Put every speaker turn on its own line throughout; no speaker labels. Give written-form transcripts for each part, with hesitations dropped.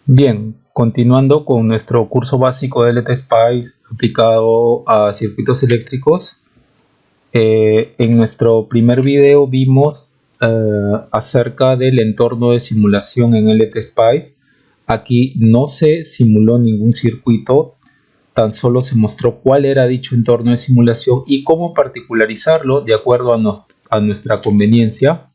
Bien, continuando con nuestro curso básico de LTSpice aplicado a circuitos eléctricos, en nuestro primer video vimos acerca del entorno de simulación en LTSpice. Aquí no se simuló ningún circuito, tan solo se mostró cuál era dicho entorno de simulación y cómo particularizarlo de acuerdo a nuestra conveniencia.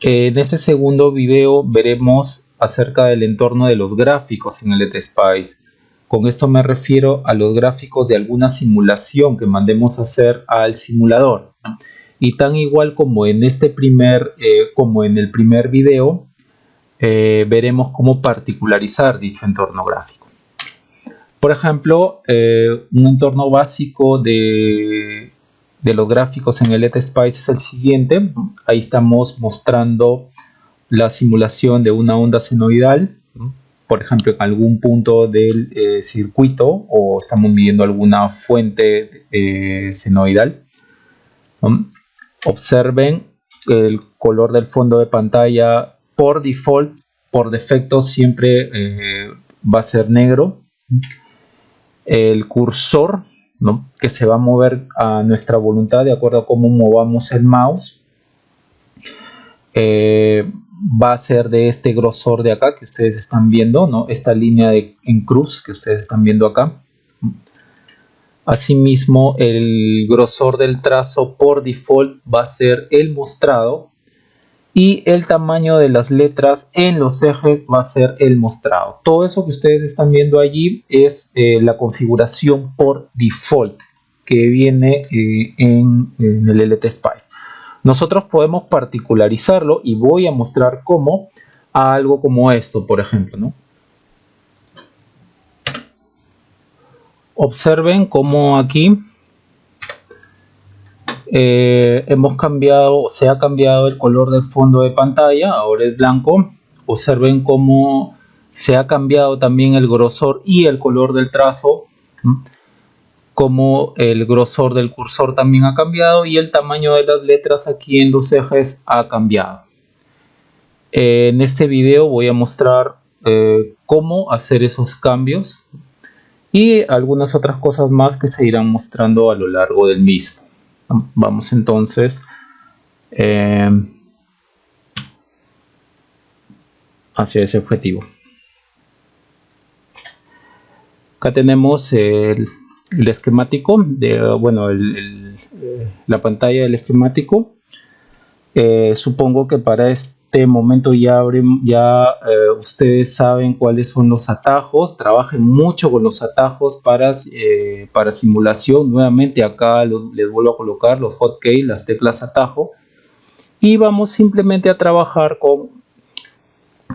En este segundo video veremos acerca del entorno de los gráficos en LTSpice. Con esto me refiero a los gráficos de alguna simulación que mandemos a hacer al simulador. Y tan igual como en el primer video, veremos cómo particularizar dicho entorno gráfico. Por ejemplo, un entorno básico de los gráficos en LTSpice es el siguiente. Ahí estamos mostrando la simulación de una onda senoidal, por ejemplo, en algún punto del circuito, o estamos midiendo alguna fuente senoidal. Observen el color del fondo de pantalla por default, por defecto, siempre va a ser negro. El cursor, ¿no?, que se va a mover a nuestra voluntad de acuerdo a cómo movamos el mouse, va a ser de este grosor de acá que ustedes están viendo, ¿no?, esta línea en cruz que ustedes están viendo acá. Asimismo, el grosor del trazo por default va a ser el mostrado y el tamaño de las letras en los ejes va a ser el mostrado. Todo eso que ustedes están viendo allí es la configuración por default que viene en el LTSpice. Nosotros podemos particularizarlo y voy a mostrar cómo a algo como esto, por ejemplo, ¿no? Observen cómo aquí se ha cambiado el color del fondo de pantalla, ahora es blanco. Observen cómo se ha cambiado también el grosor y el color del trazo, como el grosor del cursor también ha cambiado y el tamaño de las letras aquí en los ejes ha cambiado. En este video voy a mostrar cómo hacer esos cambios y algunas otras cosas más que se irán mostrando a lo largo del mismo. Vamos entonces hacia ese objetivo. Acá tenemos el esquemático, la pantalla del esquemático. Supongo que para este momento ya ustedes saben cuáles son los atajos. Trabajen mucho con los atajos para simulación. Nuevamente acá les vuelvo a colocar los hotkeys, las teclas atajo, y vamos simplemente a trabajar con,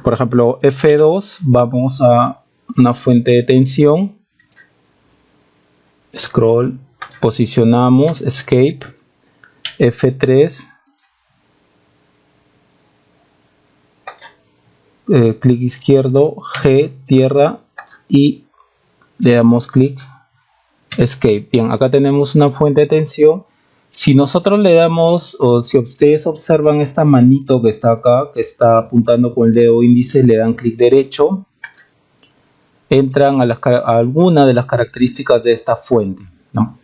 por ejemplo, F2. Vamos a una fuente de tensión, scroll, posicionamos, escape, F3, clic izquierdo, G, tierra, y le damos clic, escape. Bien, acá tenemos una fuente de tensión. Si nosotros le damos, o si ustedes observan esta manito que está acá, que está apuntando con el dedo índice, le dan clic derecho, entran a alguna de las características de esta fuente, ¿no?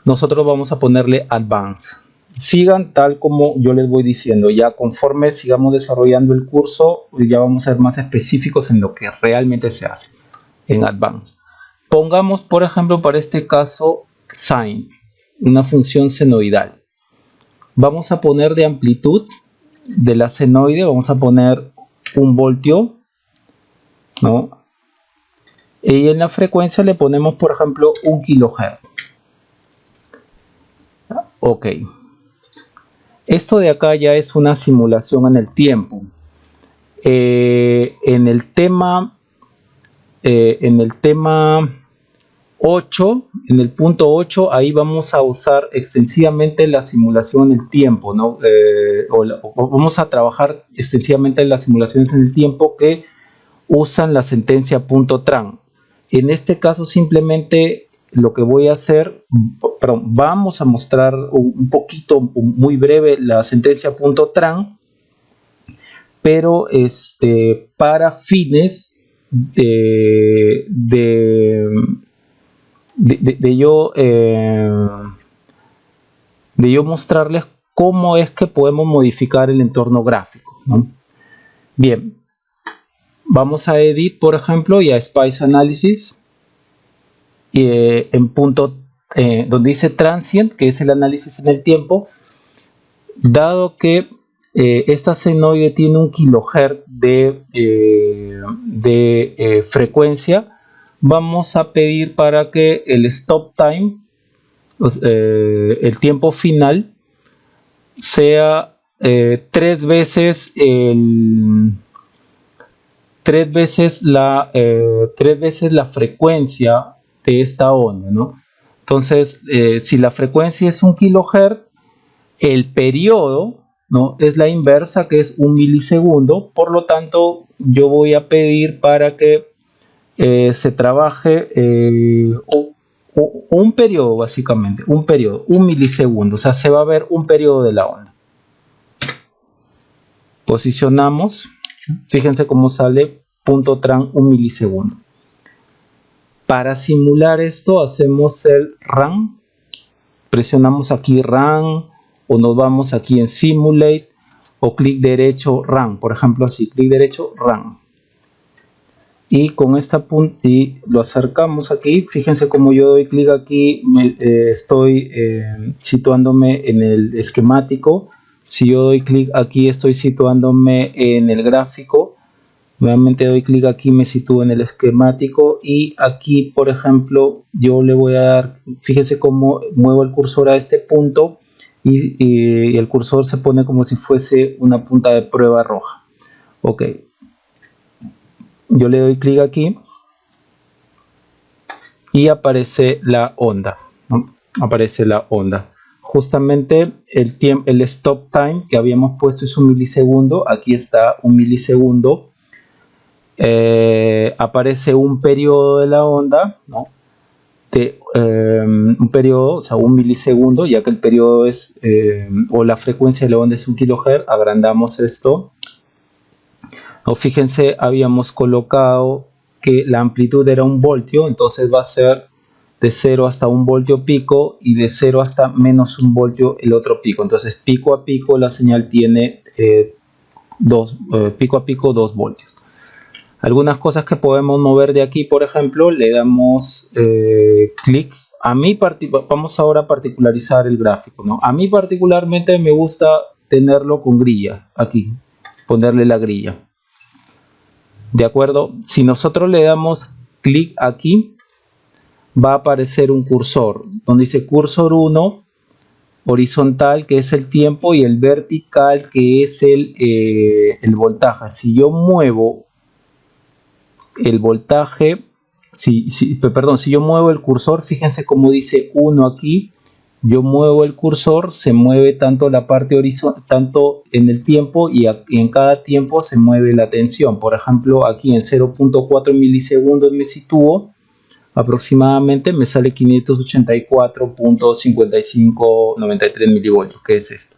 Nosotros vamos a ponerle Advance. Sigan tal como yo les voy diciendo. Ya conforme sigamos desarrollando el curso, ya vamos a ser más específicos en lo que realmente se hace en Advance. Pongamos, por ejemplo, para este caso, Sine, una función senoidal. Vamos a poner de amplitud de la senoide, vamos a poner 1 voltio, ¿no? Y en la frecuencia le ponemos, por ejemplo, 1 kHz. Ok. Esto de acá ya es una simulación en el tiempo. En el tema 8, en el punto 8, ahí vamos a usar extensivamente la simulación en el tiempo, ¿no? Vamos a trabajar extensivamente en las simulaciones en el tiempo que usan la sentencia .tran. En este caso simplemente lo que voy a hacer, vamos a mostrar un poquito, muy breve, la sentencia .tran, pero para fines yo mostrarles cómo es que podemos modificar el entorno gráfico, ¿no? Bien, vamos a Edit, por ejemplo, y a Spice Analysis, y en punto donde dice Transient, que es el análisis en el tiempo. Dado que esta senoide tiene 1 kHz de frecuencia, vamos a pedir para que el stop time, el tiempo final, sea 3 veces la frecuencia de esta onda, ¿no? Entonces, si la frecuencia es 1 kHz, el periodo, ¿no?, es la inversa, que es 1 milisegundo. Por lo tanto, yo voy a pedir para que se trabaje un periodo, básicamente, un periodo, 1 milisegundo. O sea, se va a ver un periodo de la onda. Posicionamos, fíjense cómo sale punto tran 1 milisegundo. Para simular esto, hacemos el run, presionamos aquí run, o nos vamos aquí en Simulate, o clic derecho Run, por ejemplo así, clic derecho Run. Y con esta punta, y lo acercamos aquí, fíjense como yo doy clic aquí, estoy situándome en el esquemático. Si yo doy clic aquí, estoy situándome en el gráfico. Nuevamente doy clic aquí, me sitúo en el esquemático, y aquí, por ejemplo, yo le voy a dar, fíjense cómo muevo el cursor a este punto, y el cursor se pone como si fuese una punta de prueba roja. Ok, yo le doy clic aquí y aparece la onda, ¿no? Aparece la onda. Justamente el stop time que habíamos puesto es 1 milisegundo. Aquí está 1 milisegundo. Aparece un periodo de la onda, ¿no?, un periodo, o sea, 1 milisegundo, ya que el periodo es, o la frecuencia de la onda es 1 kHz. Agrandamos esto. O fíjense, habíamos colocado que la amplitud era 1 voltio, entonces va a ser de 0 hasta 1 voltio pico, y de 0 hasta menos 1 voltio el otro pico. Entonces pico a pico la señal tiene pico a pico 2 voltios. Algunas cosas que podemos mover de aquí, por ejemplo, le damos clic. Vamos ahora a particularizar el gráfico, ¿no? A mí particularmente me gusta tenerlo con grilla, aquí, ponerle la grilla. ¿De acuerdo? Si nosotros le damos clic aquí, va a aparecer un cursor, donde dice cursor 1, horizontal, que es el tiempo, y el vertical, que es el voltaje. Si yo muevo el voltaje, si yo muevo el cursor, fíjense cómo dice 1 aquí, yo muevo el cursor, se mueve tanto la parte horizontal, tanto en el tiempo, y en cada tiempo se mueve la tensión. Por ejemplo, aquí en 0.4 milisegundos me sitúo, aproximadamente me sale 584.5593 milivoltios, que es esto.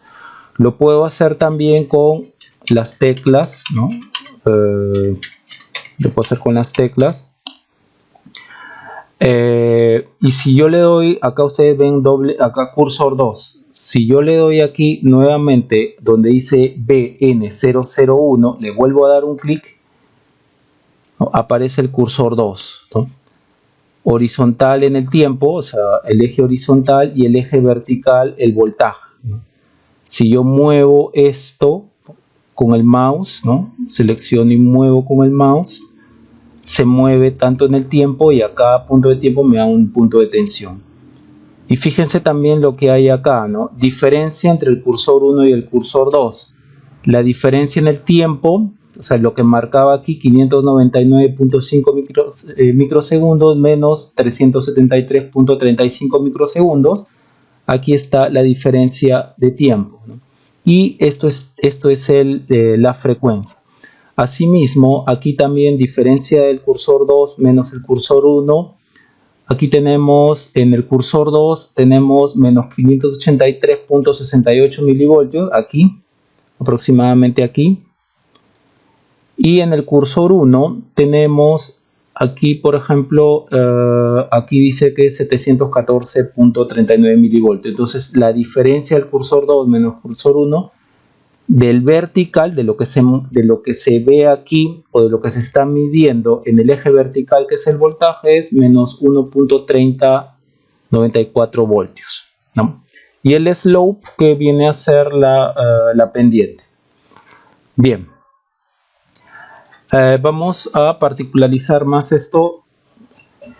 Lo puedo hacer también con las teclas, ¿no? Lo puedo hacer con las teclas. Y si yo le doy, acá ustedes ven acá cursor 2. Si yo le doy aquí nuevamente donde dice BN001, le vuelvo a dar un clic, ¿no?, aparece el cursor 2, ¿no?, horizontal en el tiempo, o sea, el eje horizontal, y el eje vertical, el voltaje, ¿no? Si yo muevo esto con el mouse, ¿no?, selecciono y muevo con el mouse, se mueve tanto en el tiempo, y a cada punto de tiempo me da un punto de tensión. Y fíjense también lo que hay acá, ¿no? Diferencia entre el cursor 1 y el cursor 2. La diferencia en el tiempo, o sea, lo que marcaba aquí, 599.5 microsegundos menos 373.35 microsegundos. Aquí está la diferencia de tiempo, ¿no? Y esto es la frecuencia. Asimismo, aquí también diferencia del cursor 2 menos el cursor 1. Aquí tenemos, en el cursor 2, tenemos menos 583.68 milivoltios, aquí, aproximadamente aquí. Y en el cursor 1 tenemos aquí, por ejemplo, aquí dice que es 714.39 milivoltios. Entonces la diferencia del cursor 2 menos cursor 1 del vertical, de lo que se ve aquí o de lo que se está midiendo en el eje vertical, que es el voltaje, es menos 1.3094 voltios, ¿no? Y el slope, que viene a ser la pendiente. Bien, vamos a particularizar más esto.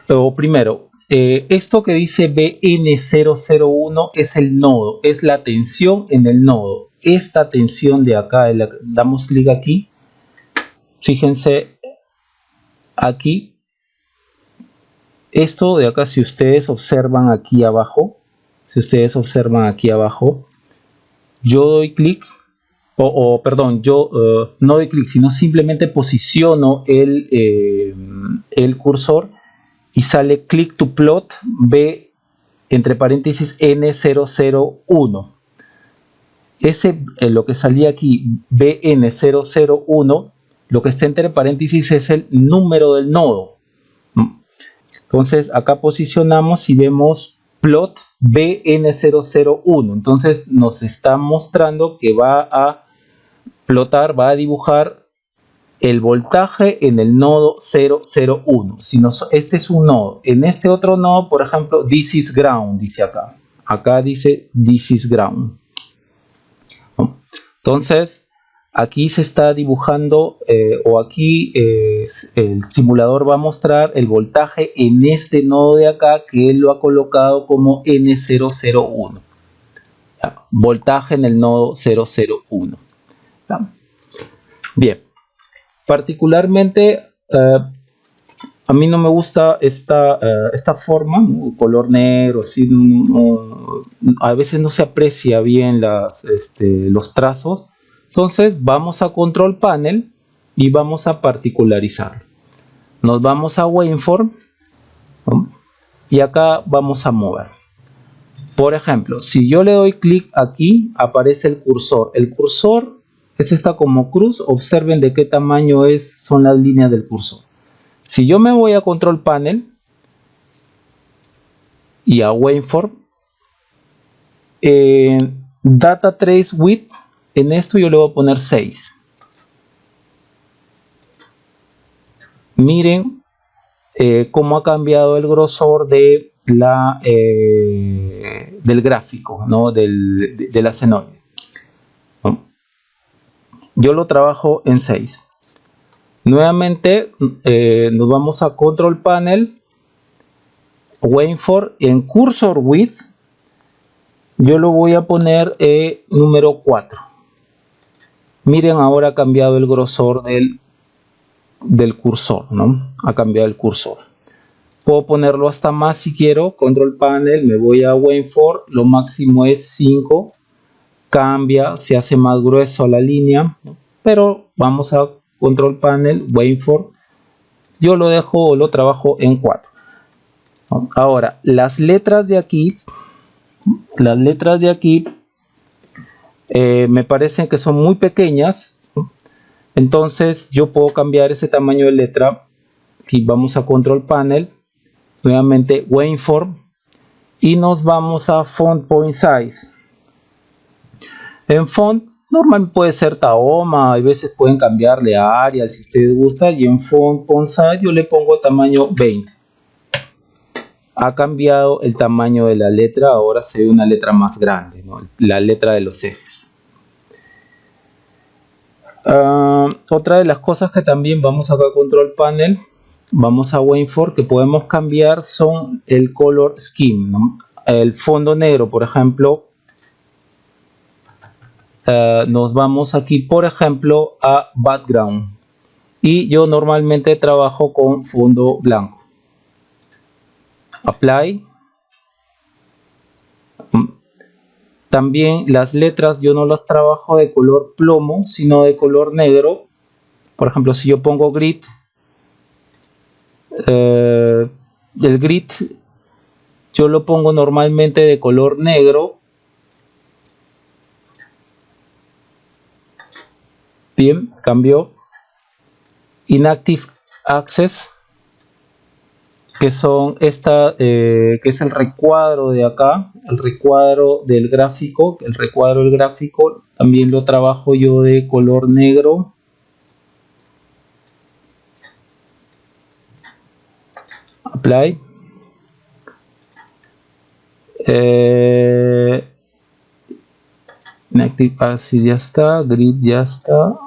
O primero, esto que dice BN001 es el nodo, es la tensión en el nodo. Esta tensión de acá, damos clic aquí, fíjense aquí, esto de acá, si ustedes observan aquí abajo, yo doy clic, perdón, yo no doy clic, sino simplemente posiciono el cursor y sale click to plot B entre paréntesis N001. Lo que salía aquí, BN001, lo que está entre paréntesis es el número del nodo. Entonces acá posicionamos y vemos plot BN001. Entonces nos está mostrando que va a dibujar el voltaje en el nodo 001. Este es un nodo. En este otro nodo, por ejemplo, this is ground, dice acá. Acá dice this is ground. Entonces, aquí se está dibujando, el simulador va a mostrar el voltaje en este nodo de acá, que él lo ha colocado como N001. ¿Ya? Voltaje en el nodo 001. ¿Ya? Bien. Particularmente, a mí no me gusta esta forma, color negro, así, a veces no se aprecia bien los trazos. Entonces vamos a Control Panel y vamos a particularizar. Nos vamos a Waveform, ¿no? Y acá vamos a mover. Por ejemplo, si yo le doy clic aquí, aparece el cursor. El cursor es esta como cruz. Observen de qué tamaño son las líneas del cursor. Si yo me voy a Control Panel y a Waveform, Data Trace Width, en esto yo le voy a poner 6. Miren cómo ha cambiado el grosor del gráfico, ¿no? de la senoide, ¿no? Yo lo trabajo en 6. Nuevamente nos vamos a Control Panel, Waveform, en Cursor Width yo lo voy a poner número 4. Miren, ahora ha cambiado el grosor del cursor, ¿no? Ha cambiado el cursor. Puedo ponerlo hasta más si quiero. Control Panel, me voy a Waveform, lo máximo es 5. Cambia, se hace más grueso la línea, ¿no? Pero vamos a Control Panel, Waveform, yo lo dejo o lo trabajo en 4. Ahora, las letras de aquí me parecen que son muy pequeñas, ¿no? Entonces yo puedo cambiar ese tamaño de letra. Aquí vamos a Control Panel, nuevamente Waveform, y nos vamos a Font Point Size. En font normal puede ser Tahoma, a veces pueden cambiarle a Arial si ustedes gustan, y en Font Point Size yo le pongo tamaño 20. Ha cambiado el tamaño de la letra, ahora se ve una letra más grande, ¿no? La letra de los ejes. Otra de las cosas que también vamos acá a Control Panel, vamos a Waveform, que podemos cambiar son el Color Scheme, ¿no? El fondo negro, por ejemplo, nos vamos aquí, por ejemplo, a Background, y yo normalmente trabajo con fondo blanco. Apply. También las letras yo no las trabajo de color plomo, sino de color negro. Por ejemplo, si yo pongo grid, el grid yo lo pongo normalmente de color negro. Bien, cambió. Inactive Access, que son que es el recuadro de acá, el recuadro del gráfico. El recuadro del gráfico también lo trabajo yo de color negro. Apply. Inactive Access ya está, Grid ya está.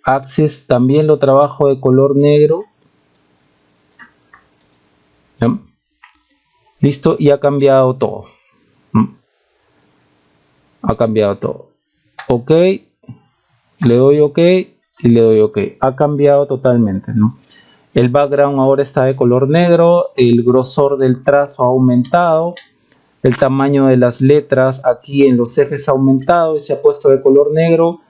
Access también lo trabajo de color negro. ¿Ya? Listo, y ha cambiado todo. Ha cambiado todo. Ok, le doy ok y le doy ok. Ha cambiado totalmente, ¿no? El background ahora está de color negro, el grosor del trazo ha aumentado, el tamaño de las letras aquí en los ejes ha aumentado y se ha puesto de color negro.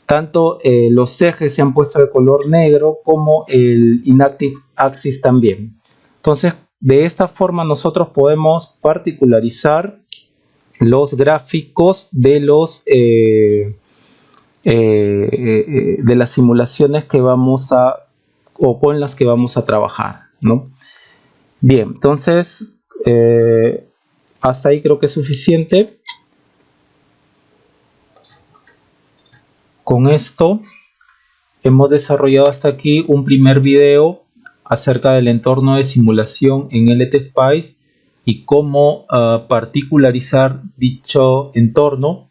Tanto los ejes se han puesto de color negro como el Inactive Axis también. Entonces, de esta forma nosotros podemos particularizar los gráficos de de las simulaciones que vamos a o con las que vamos a trabajar, ¿no? Bien, entonces hasta ahí creo que es suficiente. Con esto hemos desarrollado hasta aquí un primer video acerca del entorno de simulación en LTSpice y cómo particularizar dicho entorno.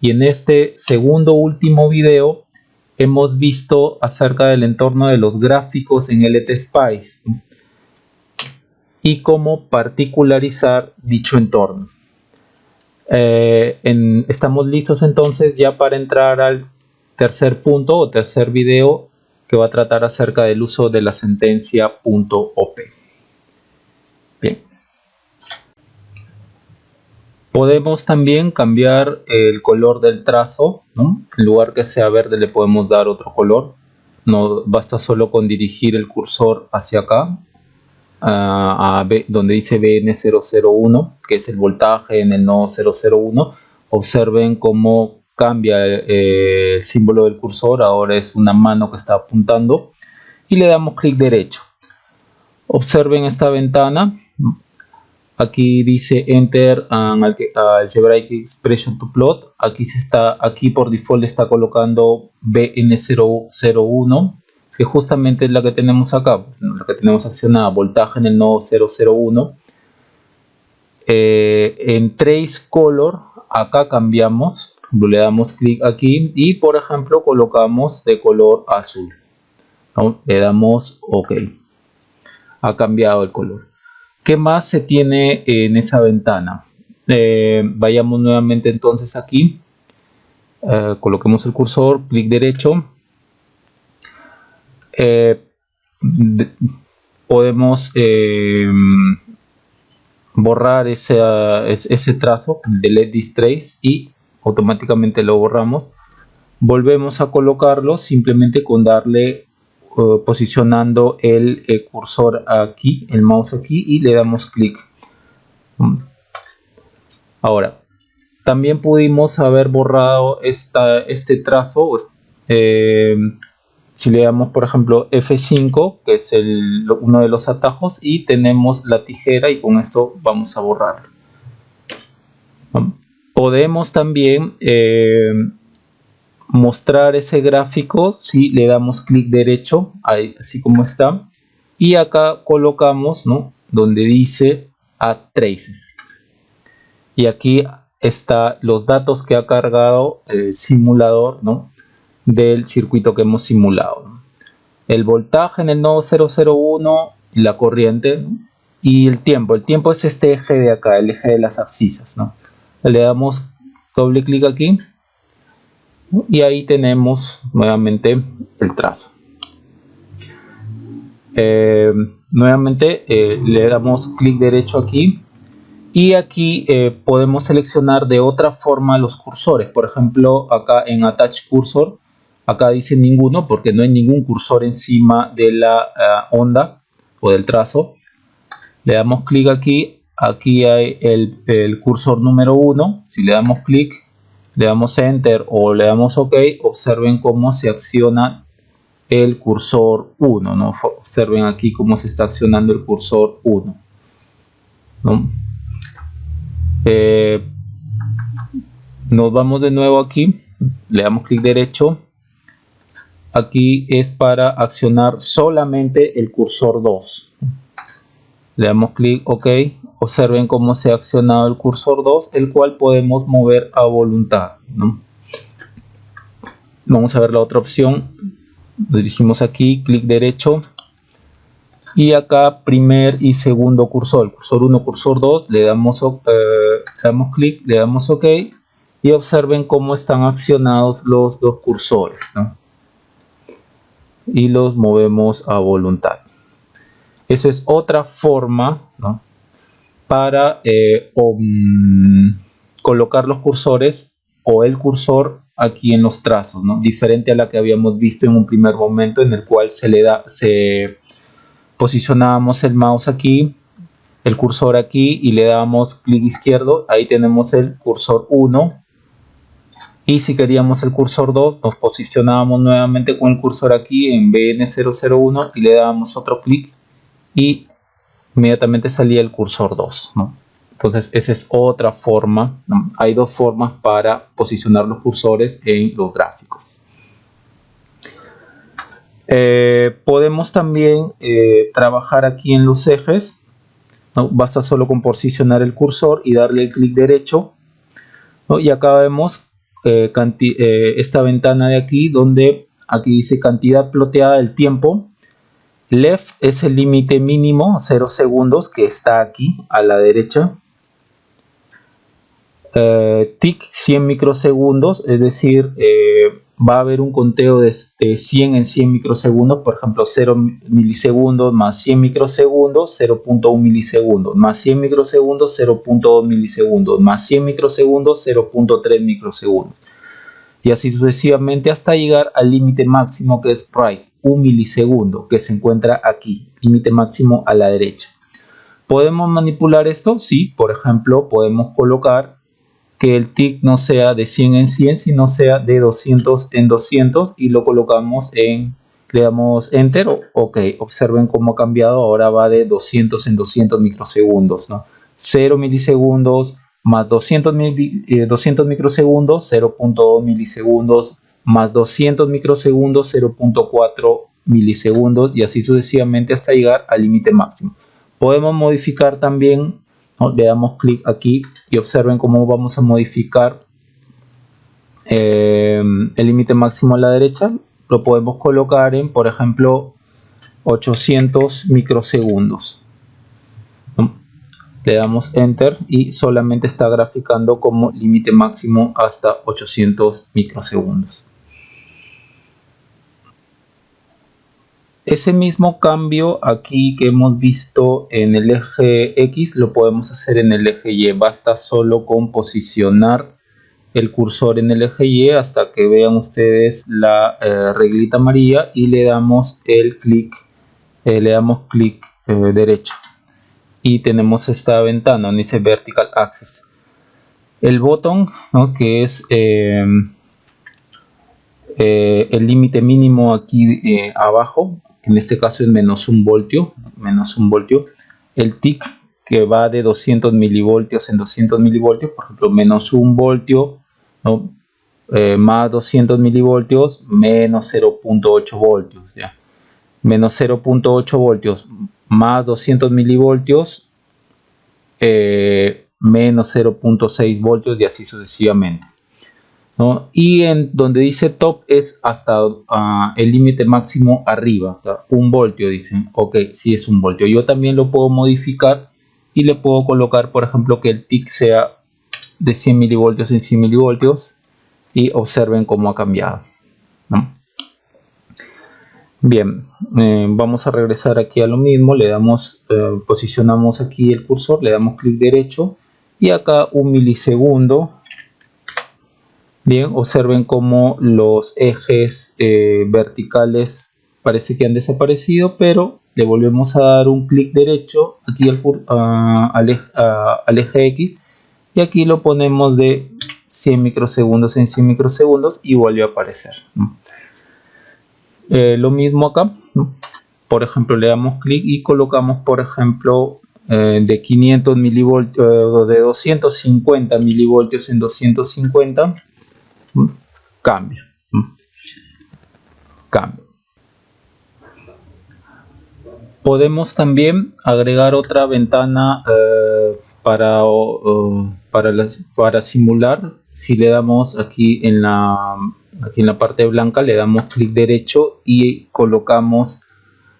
Y en este segundo último video hemos visto acerca del entorno de los gráficos en LTSpice y cómo particularizar dicho entorno. Estamos listos entonces ya para entrar al tercer punto o tercer video, que va a tratar acerca del uso de la sentencia .op. Bien. Podemos también cambiar el color del trazo, ¿no? En lugar que sea verde le podemos dar otro color. No basta solo con dirigir el cursor hacia acá, donde dice BN001, que es el voltaje en el nodo 001. Observen cómo cambia el símbolo del cursor. Ahora es una mano que está apuntando y le damos clic derecho. Observen esta ventana. Aquí dice Enter Algebraic Expression to Plot. Aquí por default está colocando BN001, que justamente es la que tenemos acá, la que tenemos accionada, voltaje en el nodo 001. En Trace Color, acá cambiamos, le damos clic aquí y por ejemplo colocamos de color azul, ¿no? Le damos OK. Ha cambiado el color. ¿Qué más se tiene en esa ventana? Vayamos nuevamente entonces aquí, coloquemos el cursor, clic derecho. Podemos borrar ese trazo, delete this trace, y automáticamente lo borramos. Volvemos a colocarlo simplemente con darle posicionando el cursor aquí, el mouse aquí, y le damos clic. Ahora, también pudimos haber borrado este trazo si le damos por ejemplo F5, que es uno de los atajos, y tenemos la tijera, y con esto vamos a borrarlo. Podemos también mostrar ese gráfico si le damos clic derecho, ahí, así como está, y acá colocamos, ¿no?, donde dice Add Traces, y aquí está los datos que ha cargado el simulador, ¿no?, del circuito que hemos simulado, ¿no? El voltaje en el nodo 001, la corriente, ¿no?, y el tiempo. El tiempo es este eje de acá, el eje de las abscisas, ¿no? Le damos doble clic aquí y ahí tenemos nuevamente el trazo. Nuevamente le damos clic derecho aquí y aquí podemos seleccionar de otra forma los cursores. Por ejemplo, acá en Attach Cursor, acá dice ninguno porque no hay ningún cursor encima de la onda o del trazo. Le damos clic aquí, aquí hay el cursor número 1. Si le damos clic, le damos Enter o le damos OK, observen cómo se acciona el cursor 1, ¿no? Observen aquí cómo se está accionando el cursor 1, ¿no? Nos vamos de nuevo aquí, le damos clic derecho. Aquí es para accionar solamente el cursor 2. Le damos clic OK. Observen cómo se ha accionado el cursor 2, el cual podemos mover a voluntad, ¿no? Vamos a ver la otra opción. Dirigimos aquí, clic derecho. Y acá primer y segundo cursor, cursor 1, cursor 2, le damos clic, le damos OK. Y observen cómo están accionados los dos cursores, ¿no? Y los movemos a voluntad. Eso es otra forma, ¿no?, para colocar los cursores o el cursor aquí en los trazos, ¿no? Diferente a la que habíamos visto en un primer momento, en el cual posicionábamos el mouse aquí, el cursor aquí, y le damos clic izquierdo. Ahí tenemos el cursor 1. Y si queríamos el cursor 2, nos posicionábamos nuevamente con el cursor aquí en BN001 y le dábamos otro clic y inmediatamente salía el cursor 2, ¿no? Entonces esa es otra forma, ¿no? Hay dos formas para posicionar los cursores en los gráficos. Podemos también trabajar aquí en los ejes, ¿no? Basta solo con posicionar el cursor y darle el clic derecho, ¿no? Y acá vemos esta ventana de aquí, donde aquí dice cantidad ploteada del tiempo. Left es el límite mínimo, 0 segundos, que está aquí a la derecha. Tick 100 microsegundos, es decir, va a haber un conteo de 100 en 100 microsegundos. Por ejemplo, 0 milisegundos más 100 microsegundos, 0.1 milisegundos, más 100 microsegundos, 0.2 milisegundos, más 100 microsegundos, 0.3 microsegundos. Y así sucesivamente hasta llegar al límite máximo, que es right, 1 milisegundo, que se encuentra aquí, límite máximo a la derecha. ¿Podemos manipular esto? Sí, por ejemplo, podemos colocar que el tick no sea de 100 en 100, sino sea de 200 en 200, y lo colocamos le damos enter, OK. Observen cómo ha cambiado, ahora va de 200 en 200 microsegundos, ¿no? 0 milisegundos más 200 microsegundos, 0.2 milisegundos, más 200 microsegundos, 0.4 milisegundos, y así sucesivamente hasta llegar al límite máximo. Podemos modificar también, ¿no? Le damos clic aquí y observen cómo vamos a modificar el límite máximo a la derecha. Lo podemos colocar en, por ejemplo, 800 microsegundos, ¿no? Le damos enter y solamente está graficando como límite máximo hasta 800 microsegundos. Ese mismo cambio aquí que hemos visto en el eje X lo podemos hacer en el eje Y. Basta solo con posicionar el cursor en el eje Y hasta que vean ustedes la reglita amarilla y le damos clic derecho. Y tenemos esta ventana donde dice Vertical Axis. El botón, ¿no?, que es el límite mínimo aquí abajo, en este caso es -1 voltio, el tick que va de 200 milivoltios en 200 milivoltios, por ejemplo, -1 voltio, ¿no?, más 200 milivoltios, menos 0.8 voltios, ¿ya? Menos 0.8 voltios más 200 milivoltios, menos 0.6 voltios, y así sucesivamente, ¿no? Y en donde dice top es hasta el límite máximo arriba, 1 voltio, dicen. OK, sí es 1 voltio. Yo también lo puedo modificar y le puedo colocar, por ejemplo, que el tick sea de 100 milivoltios en 100 milivoltios, y observen cómo ha cambiado, ¿no? Bien, vamos a regresar aquí a lo mismo. Le damos, posicionamos aquí el cursor, le damos clic derecho y acá 1 milisegundo. Bien, observen cómo los ejes verticales parece que han desaparecido, pero le volvemos a dar un clic derecho aquí al eje X, y aquí lo ponemos de 100 microsegundos en 100 microsegundos y vuelve a aparecer, ¿no? Lo mismo acá, ¿no? Por ejemplo, le damos clic y colocamos, por ejemplo, de 500 milivoltios, de 250 milivoltios en 250, cambia. Podemos también agregar otra ventana para simular. Si le damos aquí en la parte blanca, le damos clic derecho y colocamos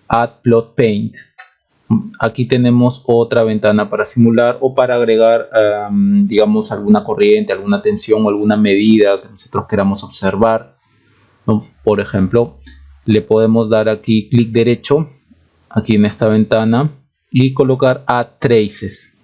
Add Plot Paint. Aquí tenemos otra ventana para simular o para agregar, digamos, alguna corriente, alguna tensión o alguna medida que nosotros queramos observar, ¿no? Por ejemplo, le podemos dar aquí clic derecho, aquí en esta ventana, y colocar Add Traces.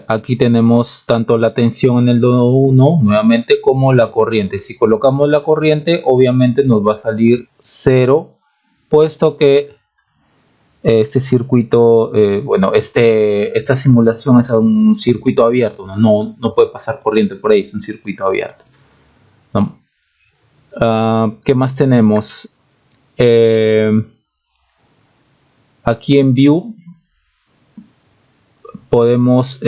Aquí tenemos tanto la tensión en el nodo 1 nuevamente como la corriente. Si colocamos la corriente, obviamente nos va a salir 0, puesto que este circuito, esta simulación es un circuito abierto, no puede pasar corriente por ahí, es un circuito abierto, ¿no? ¿Qué más tenemos? Aquí en View podemos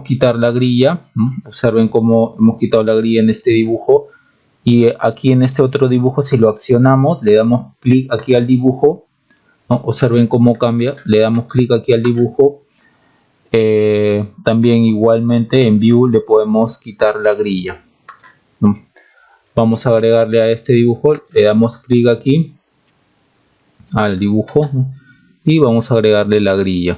quitar la grilla, ¿no? Observen cómo hemos quitado la grilla en este dibujo, y aquí en este otro dibujo, si lo accionamos, le damos clic aquí al dibujo, ¿no? Observen cómo cambia, le damos clic aquí al dibujo. También igualmente en View le podemos quitar la grilla, ¿no? Vamos a agregarle a este dibujo, le damos clic aquí al dibujo, ¿no? Y vamos a agregarle la grilla.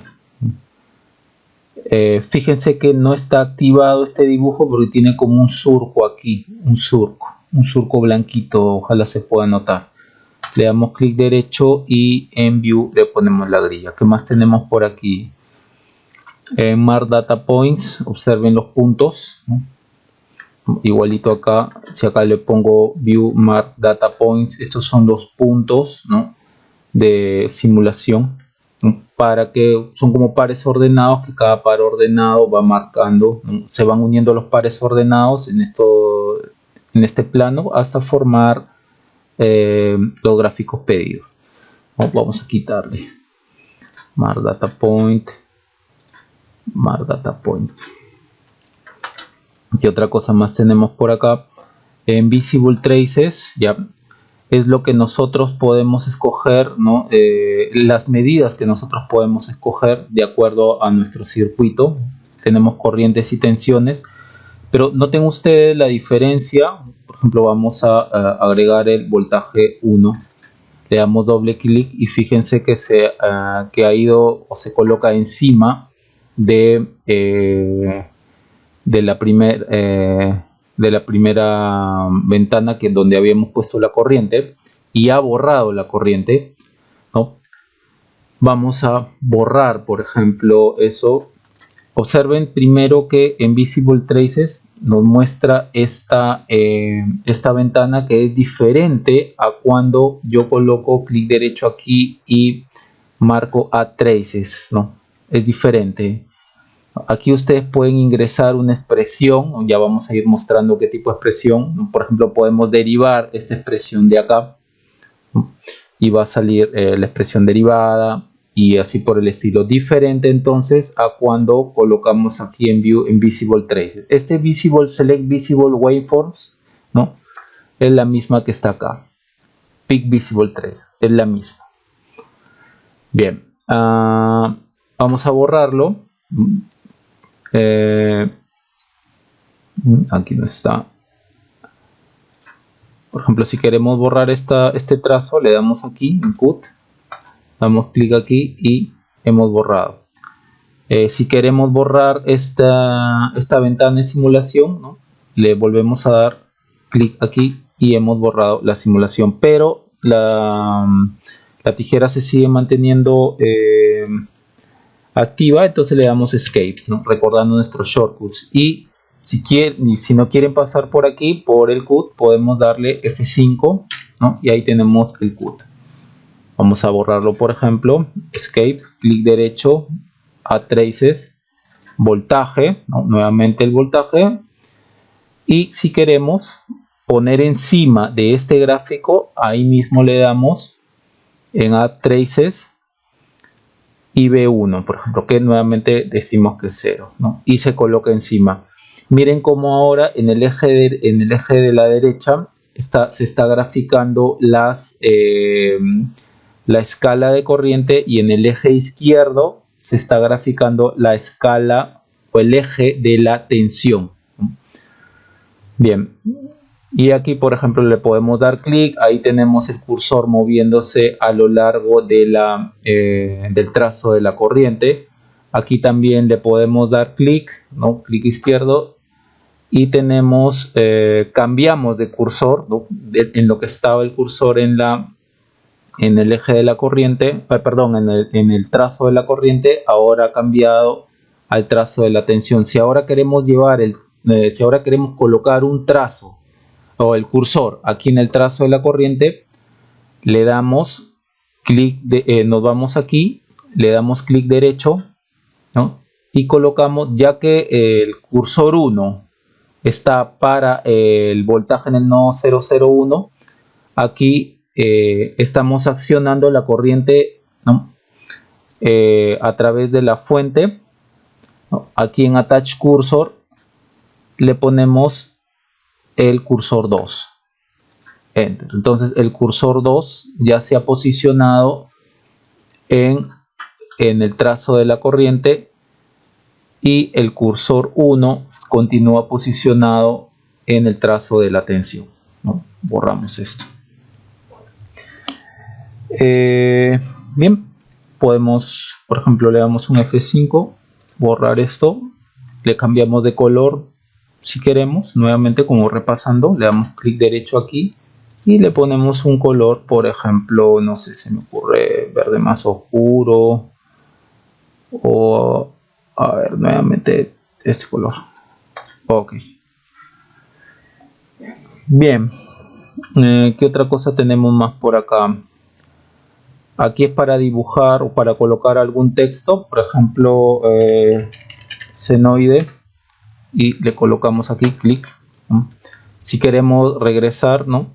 Fíjense que no está activado este dibujo porque tiene como un surco aquí, un surco blanquito, ojalá se pueda notar. Le damos clic derecho y en View le ponemos la grilla. ¿Qué más tenemos por aquí? En Mark Data Points, observen los puntos, ¿no? Igualito acá, si acá le pongo View Mark Data Points, estos son los puntos, ¿no?, de simulación, ¿no?, para que son como pares ordenados, que cada par ordenado va marcando, ¿no?, se van uniendo los pares ordenados en este plano hasta formar los gráficos pedidos, ¿no? Vamos a quitarle Mark Data Point. ¿Qué otra cosa más tenemos por acá? En Visible Traces, ya es lo que nosotros podemos escoger, ¿no? Las medidas que nosotros podemos escoger de acuerdo a nuestro circuito. Tenemos corrientes y tensiones, pero noten ustedes la diferencia. Por ejemplo, vamos a agregar el voltaje 1. Le damos doble clic y fíjense que ha ido o se coloca encima de la primera ventana, que donde habíamos puesto la corriente, y ha borrado la corriente, ¿no? Vamos a borrar, por ejemplo, eso. Observen primero que en Visible Traces nos muestra esta ventana, que es diferente a cuando yo coloco clic derecho aquí y marco Add Traces, ¿no? Es diferente. Aquí ustedes pueden ingresar una expresión, ya vamos a ir mostrando qué tipo de expresión. Por ejemplo, podemos derivar esta expresión de acá, ¿no?, y va a salir la expresión derivada, y así por el estilo. Diferente entonces a cuando colocamos aquí en View en Visible Traces. Este Visible Select Visible Waveforms, ¿no?, es la misma que está acá. Pick Visible Trace es la misma. Bien, vamos a borrarlo. Aquí no está. Por ejemplo, si queremos borrar este trazo, le damos aquí en Cut, damos clic aquí y hemos borrado. Si queremos borrar esta ventana de simulación, ¿no?, le volvemos a dar clic aquí y hemos borrado la simulación, pero la tijera se sigue manteniendo activa, entonces le damos Escape, ¿no?, recordando nuestros shortcuts. Y si no quieren pasar por aquí, por el Cut, podemos darle F5, ¿no?, y ahí tenemos el Cut. Vamos a borrarlo, por ejemplo, Escape, clic derecho, Add Traces, voltaje, ¿no?, nuevamente el voltaje. Y si queremos, poner encima de este gráfico, ahí mismo le damos en Add Traces y B1, por ejemplo, que nuevamente decimos que es 0, ¿no? Y se coloca encima. Miren cómo ahora en el eje de la derecha se está graficando la escala de corriente, y en el eje izquierdo se está graficando la escala o el eje de la tensión. Bien, y aquí por ejemplo le podemos dar clic, ahí tenemos el cursor moviéndose a lo largo de del trazo de la corriente. Aquí también le podemos dar clic, ¿no? Clic izquierdo, y tenemos, cambiamos de cursor, ¿no? En lo que estaba el cursor en el eje de la corriente, perdón, en el trazo de la corriente, ahora ha cambiado al trazo de la tensión. Si ahora queremos si ahora queremos colocar un trazo o el cursor aquí en el trazo de la corriente, le damos clic, nos vamos aquí, le damos clic derecho, ¿no? Y colocamos, ya que el cursor 1 está para el voltaje en el nodo 001, aquí estamos accionando la corriente, ¿no? A través de la fuente, ¿no? Aquí en Attach Cursor le ponemos el cursor 2, Enter. Entonces el cursor 2 ya se ha posicionado en el trazo de la corriente, y el cursor 1 continúa posicionado en el trazo de la tensión, ¿no? Borramos esto. Bien, podemos, por ejemplo, le damos un F5, borrar esto, le cambiamos de color si queremos, nuevamente como repasando, le damos clic derecho aquí y le ponemos un color, por ejemplo, no sé, se me ocurre verde más oscuro, o a ver, nuevamente este color. Ok. Bien, ¿qué otra cosa tenemos más por acá? Aquí es para dibujar o para colocar algún texto, por ejemplo, senoide, y le colocamos aquí clic, ¿no? Si queremos regresar, ¿no?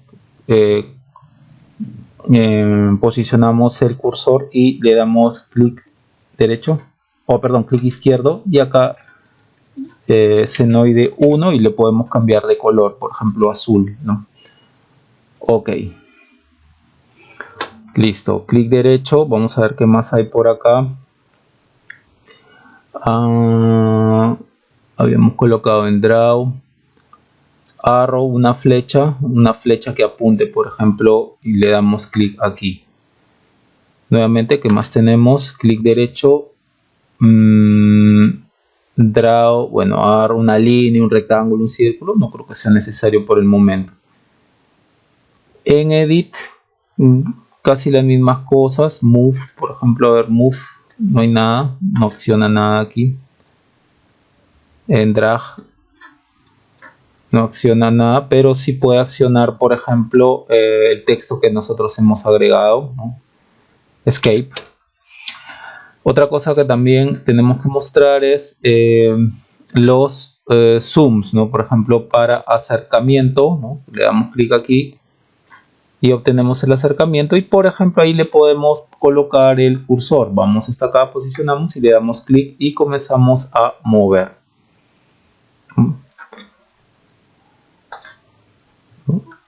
Posicionamos el cursor y le damos clic derecho, o perdón, clic izquierdo, y acá senoide 1, y le podemos cambiar de color, por ejemplo azul, ¿no? Ok, listo, clic derecho, vamos a ver qué más hay por acá. Habíamos colocado en Draw Arrow una flecha que apunte, por ejemplo, y le damos clic aquí. Nuevamente, ¿qué más tenemos? Clic derecho, Draw, bueno, Arrow, una línea, un rectángulo, un círculo, no creo que sea necesario por el momento. En Edit, casi las mismas cosas. Move, por ejemplo, a ver, Move, no hay nada, no acciona nada aquí. En Drag no acciona nada, pero sí puede accionar, por ejemplo, el texto que nosotros hemos agregado, ¿no? Escape. Otra cosa que también tenemos que mostrar es los zooms, ¿no? Por ejemplo, para acercamiento, ¿no? Le damos clic aquí y obtenemos el acercamiento, y por ejemplo ahí le podemos colocar el cursor. Vamos hasta acá, posicionamos y le damos clic y comenzamos a mover.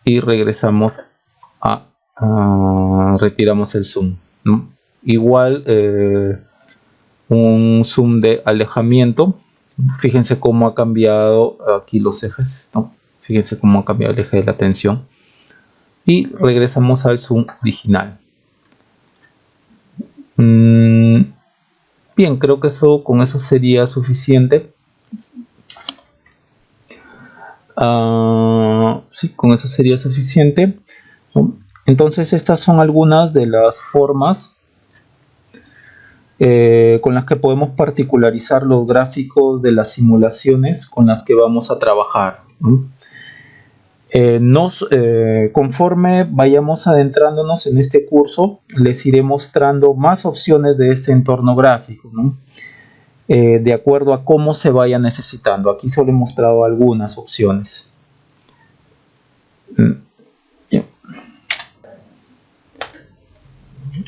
Y regresamos retiramos el zoom, ¿no? Igual un zoom de alejamiento. Fíjense cómo ha cambiado aquí los ejes, ¿no? Fíjense cómo ha cambiado el eje de la tensión. Y regresamos al zoom original. Bien, creo que con eso sería suficiente. Sí, con eso sería suficiente. Entonces estas son algunas de las formas con las que podemos particularizar los gráficos de las simulaciones con las que vamos a trabajar, ¿no? Conforme vayamos adentrándonos en este curso, les iré mostrando más opciones de este entorno gráfico, ¿no? De acuerdo a cómo se vaya necesitando. Aquí solo he mostrado algunas opciones.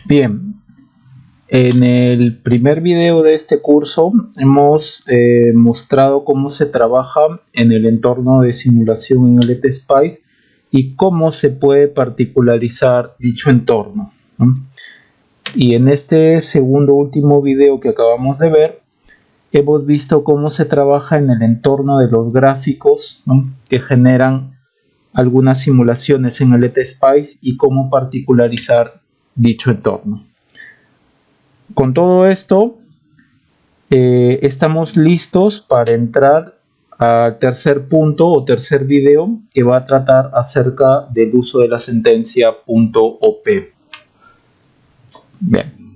Bien, en el primer video de este curso hemos mostrado cómo se trabaja en el entorno de simulación en LTSpice y cómo se puede particularizar dicho entorno, ¿no? Y en este segundo último video que acabamos de ver, hemos visto cómo se trabaja en el entorno de los gráficos, ¿no?, que generan algunas simulaciones en LTSpice y cómo particularizar dicho entorno. Con todo esto, estamos listos para entrar al tercer punto o tercer video, que va a tratar acerca del uso de la sentencia .op. Bien.